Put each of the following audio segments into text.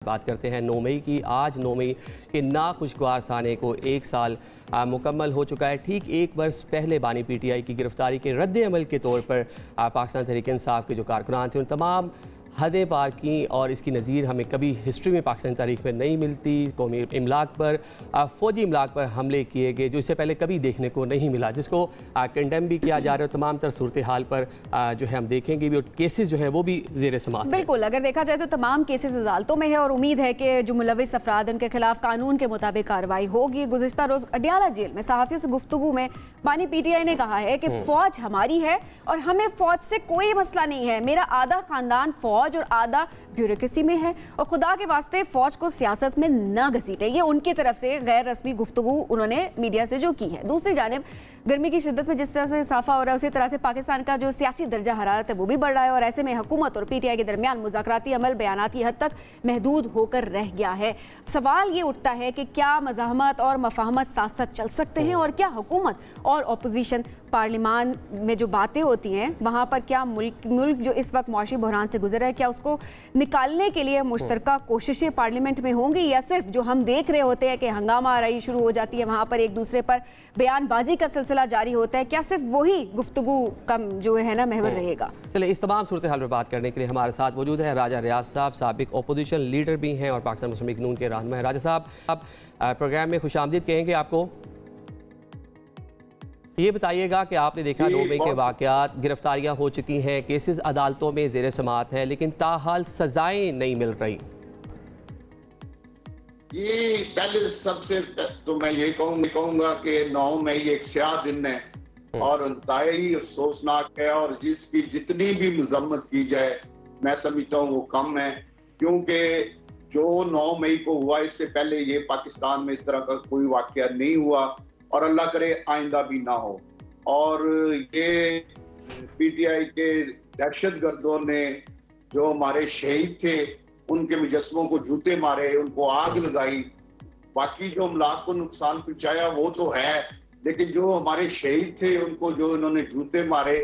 बात करते हैं 9 मई की। आज 9 मई के नाखुशगवार साने को 1 साल मुकम्मल हो चुका है। ठीक 1 वर्ष पहले बानी पीटीआई की गिरफ्तारी के रद्द अमल के तौर पर पाकिस्तान तहरीक इंसाफ के जो कारकुनान थे उन तमाम हदें पार की और इसकी नज़ीर हमें कभी हिस्ट्री में पाकिस्तानी तारीख में नहीं मिलती। कौमी इमलाक पर फ़ौजी इमलाक पर हमले किए गए जो इससे पहले कभी देखने को नहीं मिला, जिसको कंडेम भी किया जा रहा है। तमाम तर सूरत हाल पर जो है हम देखेंगे भी और केसेस जो है वो भी ज़ेर समात। बिल्कुल, अगर देखा जाए तो तमाम केसेस अदालतों में है और उम्मीद है कि जो मुलविस अफराद उनके खिलाफ कानून के मुताबिक कार्रवाई होगी। गुज़िश्ता रोज़ अडियाला जेल में सहाफ़ियों से गुफ्तगू में बानी पीटीआई ने कहा है कि फ़ौज हमारी है और हमें फ़ौज से कोई मसला नहीं है। मेरा आधा ख़ानदान फ़ौज और आधा ब्यूरोक्रेसी में है और खुदा के वास्ते फौज को सियासत में न घसीटे। ये उनकी तरफ से गैर रस्मी गुफ्तगू उन्होंने मीडिया से जो की है। दूसरी जानिब गर्मी की शिद्दत में जिस तरह से इजाफा हो रहा है उसी तरह से पाकिस्तान का जो सियासी दर्जा हरारत है वो भी बढ़ रहा है और ऐसे में हुकूमत और पीटीआई के दरमियान मुज़ाकराती अमल बयानाती हद तक महदूद होकर रह गया है। सवाल ये उठता है कि क्या मज़ाहमत और मफाहमत साथ साथ चल सकते हैं और क्या हुकूमत और अपोजिशन पार्लिमान में जो बातें होती हैं वहाँ पर क्या मुल्क जो इस वक्त मुआशी बहरान से गुजर है क्या उसको निकालने के लिए मुश्तरका कोशिशें पार्लियामेंट में होंगी या सिर्फ जो हम देख रहे होते हैं कि हंगामा आराई शुरू हो जाती है, वहाँ पर एक दूसरे पर बयानबाजी का सिलसिला जारी होता है, क्या सिर्फ वही गुफ्तगू कम जो है ना महवर रहेगा? चले इस तमाम सूरत हाल पर बात करने के लिए हमारे साथ मौजूद है राजा रियाज साहब, साबिक अपोजिशन लीडर भी हैं और पाकिस्तान मुस्लिम लीग नून के रहनुमा हैं। राजा साहब, आप प्रोग्राम में खुशामदीद कहेंगे आपको। ये बताइएगा कि आपने देखा 9 मई के वाक़यात, गिरफ्तारियां हो चुकी हैं, केसेस अदालतों में ज़ेर समात है, लेकिन ताहाल सजाएं नहीं मिल रही। ये पहले सबसे तो मैं ये कहूँगा कि 9 मई एक स्याह दिन है और इंतहाई अफसोसनाक है और जिसकी जितनी भी मजम्मत की जाए मैं समझता हूँ वो कम है, क्योंकि जो 9 मई को हुआ इससे पहले ये पाकिस्तान में इस तरह का कोई वाक़या नहीं हुआ और अल्लाह करे आइंदा भी ना हो। और ये पीटीआई के दहशतगर्दों ने जो हमारे शहीद थे उनके मुजस्मों को जूते मारे, उनको आग लगाई। बाकी जो अमलाक को नुकसान पहुंचाया वो तो है, लेकिन जो हमारे शहीद थे उनको जो इन्होंने जूते मारे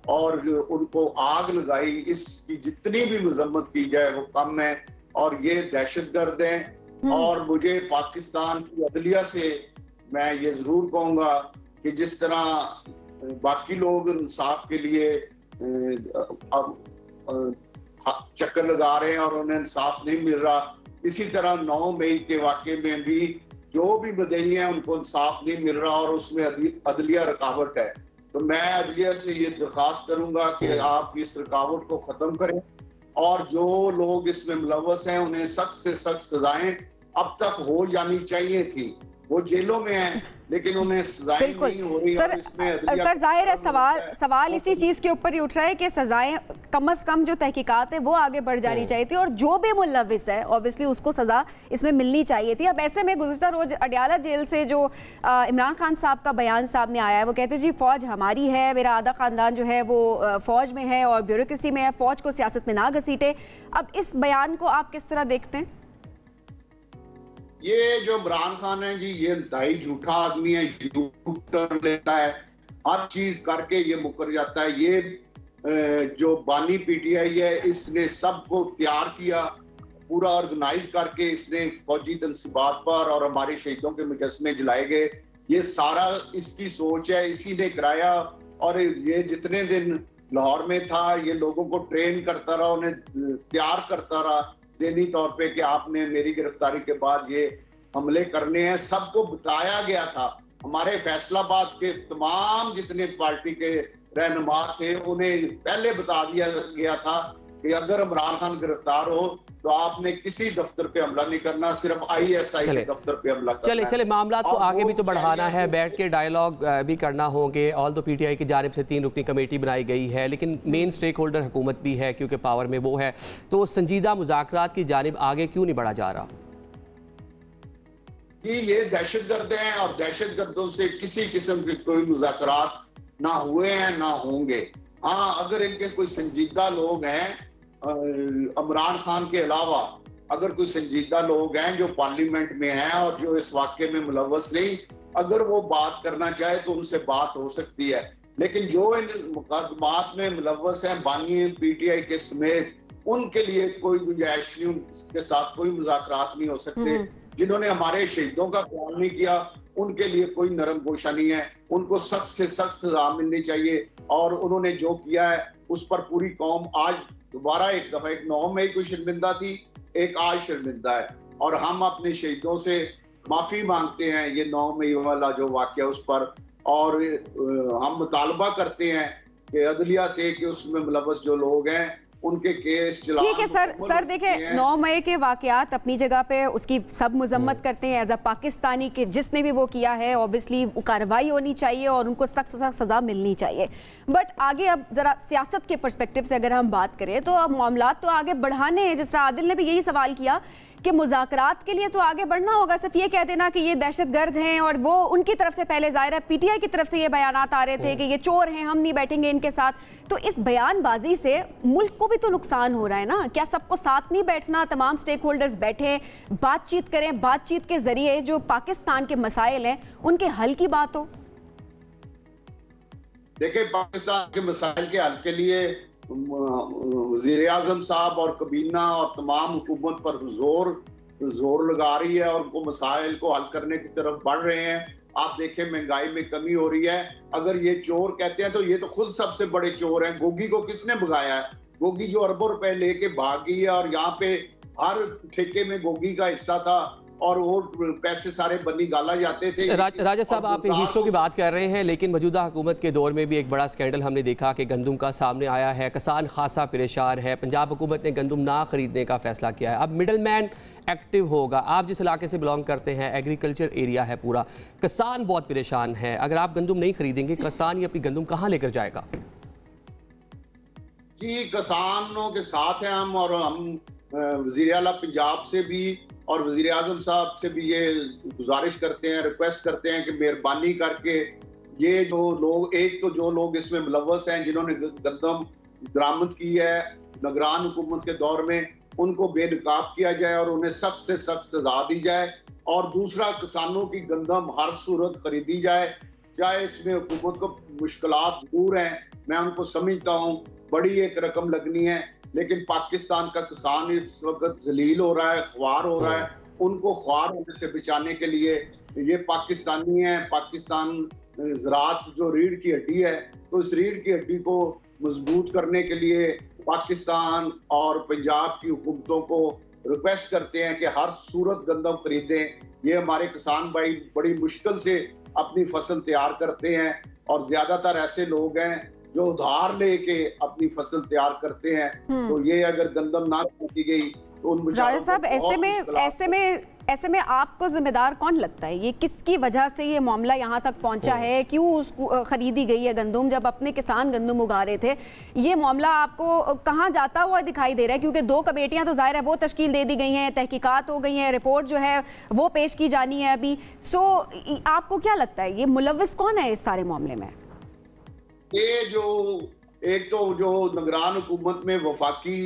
और उनको आग लगाई, इसकी जितनी भी मजम्मत की जाए वो कम है और ये दहशतगर्द हैं। और मुझे पाकिस्तान की अदलिया से मैं ये जरूर कहूंगा कि जिस तरह बाकी लोग इंसाफ के लिए चक्कर लगा रहे हैं और उन्हें इंसाफ नहीं मिल रहा, इसी तरह 9 मई के वाक़े में भी जो भी मुद्दई हैं उनको इंसाफ नहीं मिल रहा और उसमें अदलिया रुकावट है। तो मैं अदलिया से ये दरख्वास्त करूंगा कि आप इस रुकावट को ख़त्म करें और जो लोग इसमें मुलव्वस हैं उन्हें सख्त से सख्त सजाएं अब तक हो जानी चाहिए थी। वो जेलों में हैं लेकिन उन्हें सजाएं नहीं हो रही। सर जाहिर है सवाल इसी चीज के ऊपर ही उठ रहा है कि सजाएं कम से कम जो तहकीकात है वो आगे बढ़ जानी चाहिए थी और जो भी मुलविस है ऑब्वियसली उसको सजा इसमें मिलनी चाहिए थी। अब ऐसे में गुज़िश्ता रोज अडियाला जेल से जो इमरान खान साहब का बयान सामने आया है वो कहते हैं जी फौज हमारी है, मेरा आधा खानदान जो है वो फौज में है और ब्यूरोक्रेसी में है, फौज को सियासत में ना घसीटे। अब इस बयान को आप किस तरह देखते हैं? ये जो इमरान खान है जी ये इंतहाई झूठा आदमी है, झूठ लेता है, हर चीज करके ये मुकर जाता है। ये जो बानी पीटीआई है इसने सबको तैयार किया, पूरा ऑर्गेनाइज करके इसने फौजी तनसीबात पर और हमारे शहीदों के मुजस्मे जलाए गए। ये सारा इसकी सोच है, इसी ने कराया और ये जितने दिन लाहौर में था ये लोगों को ट्रेन करता रहा, उन्हें तैयार करता रहा ज़हनी तौर पे कि आपने मेरी गिरफ्तारी के बाद ये हमले करने हैं। सबको बताया गया था, हमारे फैसलाबाद के तमाम जितने पार्टी के रहनुमा थे उन्हें पहले बता दिया गया था कि अगर इमरान खान गिरफ्तार हो तो आपने किसी दफ्तर पे हमला नहीं करना, सिर्फ ISI के दफ्तर पे हमला करना। चले मामला को आगे भी तो बढ़ाना है, बैठ के डायलॉग भी करना होंगे। ऑल दो पीटीआई की जानिब से 3 रुकनी कमेटी बनाई गई है लेकिन मेन स्टेक होल्डर हुकूमत भी है क्योंकि पावर में वो है, तो संजीदा मुज़ाकरात की जानिब आगे क्यों नहीं बढ़ा जा रहा? कि ये दहशतगर्द हैं और दहशतगर्दों से किसी किस्म के कोई मुज़ाकरात ना हुए हैं ना होंगे। हाँ, अगर इनके कोई संजीदा लोग हैं इमरान खान के अलावा, अगर कोई संजीदा लोग हैं जो पार्लियामेंट में हैं और जो इस वाक़े में मुलव्वस नहीं, अगर वो बात करना चाहे तो उनसे बात हो सकती है। लेकिन जो इन मुकदमात में मुलव्वस हैं बानी पीटीआई के समेत उनके लिए कोई गुंजाइश नहीं, उनके साथ कोई मुज़ाकरात नहीं हो सकते। जिन्होंने हमारे शहीदों का ख्याल नहीं किया उनके लिए कोई नरम गोशा नहीं है, उनको सख्त से सख्त सजा मिलनी चाहिए। और उन्होंने जो किया है उस पर पूरी कौम आज दोबारा एक दफा, एक 9 मई को शर्मिंदा थी, एक आज शर्मिंदा है। और हम अपने शहीदों से माफी मांगते हैं ये 9 मई वाला जो वाकया उस पर, और हम मुतालबा करते हैं कि अदलिया से कि उसमें मुलव्वस जो लोग हैं उनके केस चला। ठीक है सर देखिए 9 मई के वाकयात अपनी जगह पे, उसकी सब मजम्मत करते हैं एज अ पाकिस्तानी के जिसने भी वो किया है, ऑब्वियसली कार्रवाई होनी चाहिए और उनको सख्त सख्त सजा मिलनी चाहिए। बट आगे अब जरा सियासत के पर्सपेक्टिव से अगर हम बात करें तो अब मामलात तो आगे बढ़ाने हैं, जिस तरह आदिल ने भी यही सवाल किया कि मुज़ाकरात के लिए तो आगे बढ़ना होगा। सिर्फ ये कह देना कि ये दहशतगर्द हैं, और वो उनकी तरफ से पहले ज़ाहिर है पीटीआई की तरफ से ये बयानात आ रहे थे कि ये चोर हैं, हम नहीं बैठेंगे इनके साथ, तो इस बयानबाजी से मुल्क को भी तो नुकसान हो रहा है ना। क्या सबको साथ नहीं बैठना, तमाम स्टेक होल्डर्स बैठे, बातचीत करें, बातचीत के जरिए जो पाकिस्तान के मसाइल हैं उनके हल की बात हो? देखिए, पाकिस्तान के मसाइल के हल के लिए वज़ीर आज़म साहब और कबीना और तमाम हुकूमत पर जोर लगा रही है और उनको मसाइल को हल करने की तरफ बढ़ रहे हैं। आप देखें, महंगाई में कमी हो रही है। अगर ये चोर कहते हैं तो ये तो खुद सबसे बड़े चोर हैं। गोगी को किसने भगाया है? गोगी जो अरबों रुपए लेके भाग गई है, और यहाँ पे हर ठेके में गोगी का हिस्सा था और वो पैसे सारे बनी गाला जाते थे। राजा साहब, आप हिस्सों की बात कर रहे हैं, लेकिन मौजूदा हुकूमत के दौर में भी एक बड़ा स्कैंडल हमने देखा कि गंदम का सामने आया है, किसान खासा परेशान है। पंजाब हुकूमत ने गंदम ना खरीदने का फैसला किया है। अब मिडल मैन एक्टिव होगा। आप जिस इलाके से बिलोंग करते हैं, एग्रीकल्चर एरिया है पूरा, किसान बहुत परेशान है। अगर आप गंदम नहीं खरीदेंगे, किसान ये अपनी गंदम कहाँ लेकर जाएगा? जी, किसानों के साथ हैं हम, और हम वज़ीर आला पंजाब से भी और वज़ीर आज़म साहब से भी ये गुजारिश करते हैं, रिक्वेस्ट करते हैं कि मेहरबानी करके ये जो लोग, एक तो जो लोग इसमें मुलव्वस हैं जिन्होंने गंदम बरामद की है निगरान हुकूमत के दौर में, उनको बेनकाब किया जाए और उन्हें सख्त से सख्त सजा दी जाए। और दूसरा, किसानों की गंदम हर सूरत खरीदी जाए, चाहे इसमें हुकूमत को मुश्किलात जरूर हैं, मैं उनको समझता हूँ, बड़ी एक रकम लगनी है, लेकिन पाकिस्तान का किसान इस वक्त जलील हो रहा है, ख्वार हो रहा है। उनको ख्वार होने से बचाने के लिए ये पाकिस्तानी है। पाकिस्तान ज़राअत जो रीढ़ की हड्डी है, तो इस रीढ़ की हड्डी को मजबूत करने के लिए पाकिस्तान और पंजाब की हुकूमतों को रिक्वेस्ट करते हैं कि हर सूरत गंदम खरीदें। ये हमारे किसान भाई बड़ी मुश्किल से अपनी फसल तैयार करते हैं, और ज्यादातर ऐसे लोग हैं जो उधार लेके अपनी फसल तैयार करते हैं। तो ये अगर गंदम ना की गई तो उन राजा साहब, ऐसे में आपको जिम्मेदार कौन लगता है? ये किसकी वजह से ये मामला यहाँ तक पहुँचा है? क्यों उसको खरीदी गई है गंदम, जब अपने किसान गंदम उगा रहे थे? ये मामला आपको कहाँ जाता हुआ दिखाई दे रहा है? क्योंकि 2 कमेटियाँ तो जाहिर है वो तश्कील दे दी गई हैं, तहकीकात हो गई हैं, रिपोर्ट जो है वो पेश की जानी है अभी। सो आपको क्या लगता है ये मुलव्विस कौन है इस सारे मामले में? ये जो एक तो जो निगरान हुकूमत में वफाकी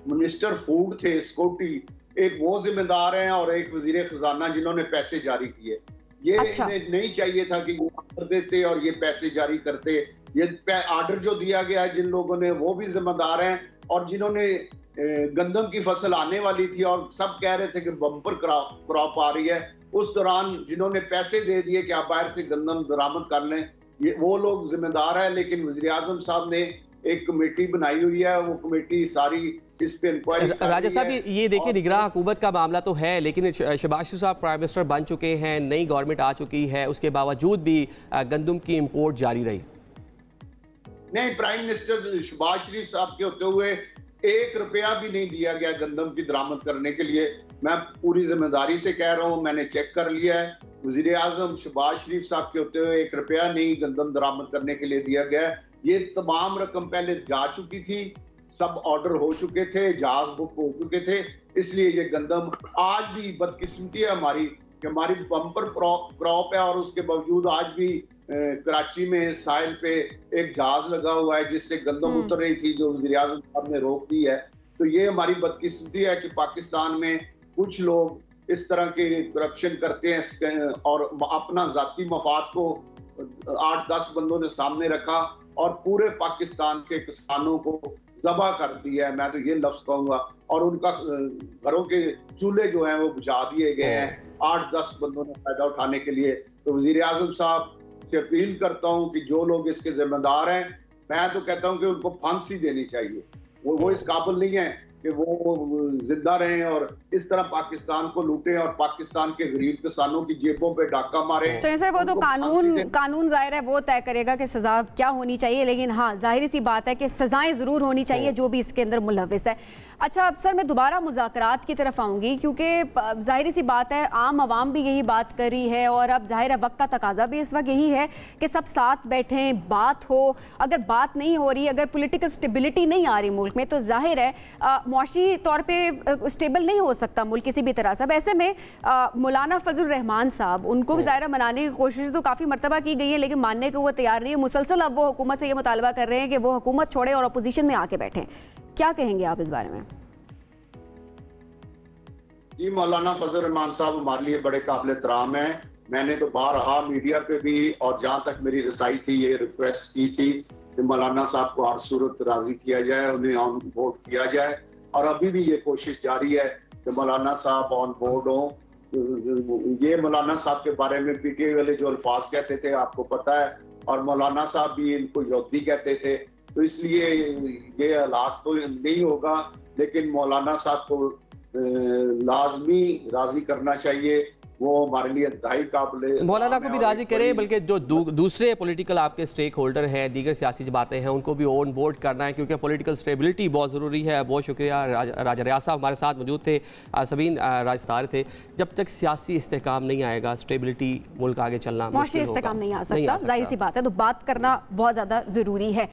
मिनिस्टर फूड थे स्कॉटी, एक वो जिम्मेदार हैं, और एक वजीर खजाना जिन्होंने पैसे जारी किए। ये अच्छा। इन्हें नहीं चाहिए था कि ये कर देते और ये पैसे जारी करते। ये आर्डर जो दिया गया है जिन लोगों ने, वो भी जिम्मेदार हैं। और जिन्होंने गंदम की फसल आने वाली थी और सब कह रहे थे कि बम्पर क्रॉप आ रही है, उस दौरान जिन्होंने पैसे दे दिए कि आप बाहर से गंदम बरामद कर लें, ये वो लोग जिम्मेदार है। लेकिन वज़ीर आज़म साहब ने एक कमेटी बनाई हुई है, वो कमेटी सारी इस पे इंक्वायरी। राजा साहब, ये देखिए, निगरान हुकूमत का मामला तो है, लेकिन शहबाज शरीफ साहब प्राइम मिनिस्टर बन चुके हैं, नई गवर्नमेंट आ चुकी है, उसके बावजूद भी गंदम की इंपोर्ट जारी रही। नहीं, प्राइम मिनिस्टर शहबाज शरीफ साहब के होते हुए 1 रुपया भी नहीं दिया गया गंदम की दरामद करने के लिए। मैं पूरी जिम्मेदारी से कह रहा हूँ, मैंने चेक कर लिया है। वज़ीर आज़म शहबाज शरीफ साहब के होते हुए 1 रुपया नहीं गंदम दरामद करने के लिए दिया गया। ये तमाम रकम पहले जा चुकी थी, सब ऑर्डर हो चुके थे, जहाज बुक हो चुके थे, इसलिए ये गंदम आज भी बदकिस्मती है हमारी कि हमारी बम्पर क्रॉप है, और उसके बावजूद आज भी कराची में साहिल पे एक जहाज लगा हुआ है जिससे गंदम उतर रही थी, जो वज़ीर आज़म साहब ने रोक दी है। तो ये हमारी बदकिस्मती है कि पाकिस्तान में कुछ लोग इस तरह के करप्शन करते हैं और अपना जाती मफाद को 8-10 बंदों ने सामने रखा और पूरे पाकिस्तान के किसानों को जबा कर दिया है, मैं तो ये लफ्ज कहूंगा। और उनका घरों के चूल्हे जो हैं वो बुझा दिए गए हैं 8-10 बंदों ने फायदा उठाने के लिए। तो वजीर आजम साहब से अपील करता हूं कि जो लोग इसके जिम्मेदार हैं, मैं तो कहता हूं कि उनको फांसी देनी चाहिए। वो इस काबिल नहीं है कि वो जिंदा रहें और इस तरह पाकिस्तान को लूटें और पाकिस्तान के गरीब किसानों की जेबों पे डाका मारे। तो ऐसे वो तो कानून जाहिर है वो तय करेगा कि सजा क्या होनी चाहिए, लेकिन हाँ जाहिर सी बात है कि सजाएं जरूर होनी चाहिए जो भी इसके अंदर मुलविस है। अच्छा अब सर मैं दोबारा मुज़ाकरात की तरफ आऊंगी, क्योंकि जाहिर सी बात है आम आवाम भी यही बात कर रही है और अब जाहिर है वक्त का तकाजा भी इस वक्त यही है कि सब साथ बैठें, बात हो। अगर बात नहीं हो रही, अगर पॉलिटिकल स्टेबिलिटी नहीं आ रही मुल्क में, तो जाहिर है मुआशी तौर पे स्टेबल नहीं हो सकता मुल्क किसी भी तरह से। अब ऐसे में मौलाना फजल रहमान साहब, उनको भी ज़ाहिर मनाने की कोशिश तो काफ़ी मरतबा की गई है, लेकिन मानने को वो तैयार नहीं है। मुसलसल अब वो हुकूमत से ये मुतालबा कर रहे हैं कि वो हुकूमत छोड़े और अपोजिशन में आके बैठें। क्या कहेंगे आप इस बारे में? जी, मौलाना फजल रहमान साहब हमारे लिए बड़े काबिल एहतराम है। मैंने तो बारहा मीडिया पे भी और जहाँ तक मेरी रसाई थी ये रिक्वेस्ट की थी कि मौलाना साहब को हर सूरत राजी किया जाए, उन्हें ऑन बोर्ड किया जाए। और अभी भी ये कोशिश जारी है कि मौलाना साहब ऑन बोर्ड हों। ये मौलाना साहब के बारे में पीटीआई वाले जो अल्फाज कहते थे आपको पता है, और मौलाना साहब भी इनको यहूदी कहते थे, तो इसलिए ये हालात तो नहीं होगा। लेकिन मौलाना साहब को लाजमी राजी करना चाहिए, वो हमारे लिए इंतहाई काबिल। मौलाना को भी राजी करें, बल्कि जो दूसरे पॉलिटिकल आपके स्टेक होल्डर हैं, दीगर सियासी जमातें हैं, उनको भी ऑन बोर्ड करना है, क्योंकि पॉलिटिकल स्टेबिलिटी बहुत ज़रूरी है। बहुत शुक्रिया राजा रियाज साहब हमारे साथ मौजूद थे, सबीन राजस्तार थे। जब तक सियासी इस्तेहकाम नहीं आएगा, स्टेबिलिटी मुल्क आगे चलना मुश्किल होगा, इस्तेहकाम नहीं आ सकता, जाहिर सी बात है। तो बात करना बहुत ज़्यादा ज़रूरी है।